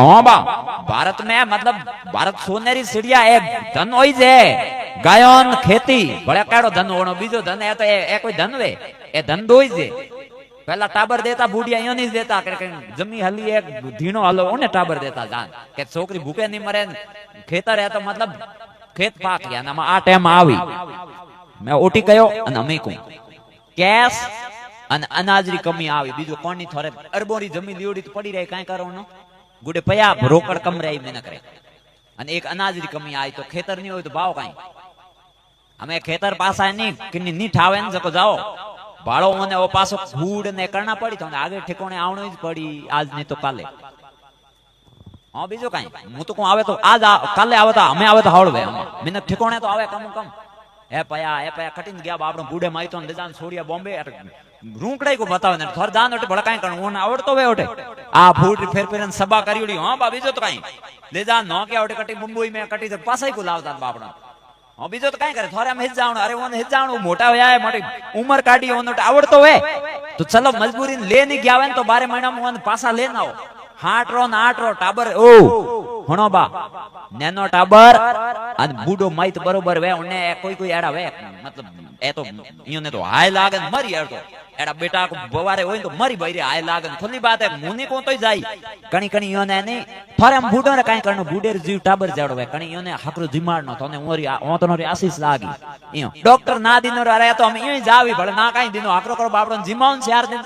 हाँ बा भारत में मतलब भारत सोनेरी चिड़िया एक धन होई जे गायोन खेती भले केड़ो धन होनो बीजो धन है तो ए कोई धन वे ए धन दोई जे पहला टाबर देता बूढ़िया यो नहीं देता के जमी हली एक धीनो हलो ओने टाबर देता जान के छोकरी भूखे नहीं मरे खेतर है तो मतलब खेत पाक गया ना आ टाइम आवी मैं ओटी कयो अने अमे को कैश अने अनाज री कमी आवी बीजो कोनी थोरे अरबोरी जमीन लीवड़ी तो पड़ी रही काई करोनो गुडे पया रोकड़ कम रही मेहनत करे अने एक अनाज री कमी आई तो खेतर नहीं होय तो भाव काई हमें खेतर पासा नहीं किनी नी ठावे न जको जाओ भाड़ो મને ઓ પાછો ફૂડ ને કરના પડી તો આગે ઠેકોણે આવણો જ પડી આજ નહીં તો કાલે હા બીજો કાઈ હું તો કો આવે તો આજ કાલે આવે તો અમે આવે તો હળવે મને ઠેકોણે તો આવે કમ એ પયા કટીને ગયા આપણો બુડે માઈતો ને દેજાન છોડિયા બોમ્બે રૂંકડાઈ કો બતાવે ને થોર દાન ઓટે ભળકાઈ કણ ઓને આવડતો વે ઓટે આ ફૂડ ફેર ફેરન સભા કરીડી હા બા બીજો તો કાઈ દેજાન નો કે ઓટે કટી મુંબઈ મે કટી પાસાઈ કો લાવતા બાપડા हाँ बीजो तो कहीं करे थोड़े हम हिज जावणो अरे ओने हिज जावणो मोटा होया है मोटी उम्र काढी ओने आवड़तो है तो चलो मजबूरी ले नहीं गया तो 12 महीना में ओने पासा लेना आओ हाटरो टाबर ओ हणो बा नेनो टाबर अन बूडो माइट बरोबर वे ओने कोई एड़ा वे मतलब ए तो इयोने तो हाय लागे मरी एड़ो एड़ा बेटा को बवारे होय तो मरी बईरे हाय लागे खुली बात है मुनी को तोय जाई कणी इयोने नहीं थोड़े हम बूडो रे काई करनो बूडे जीव टाबर जाड़ो वे कणी इयोने हकरो जिमाड़ नो तने ओरी ओतनो रे आशीष लागी इयो डॉक्टर ना दिनो रे तो हम इयो जावी भले ना काई दिनो हकरो करो बापड़ो जिमाउन 4 दिन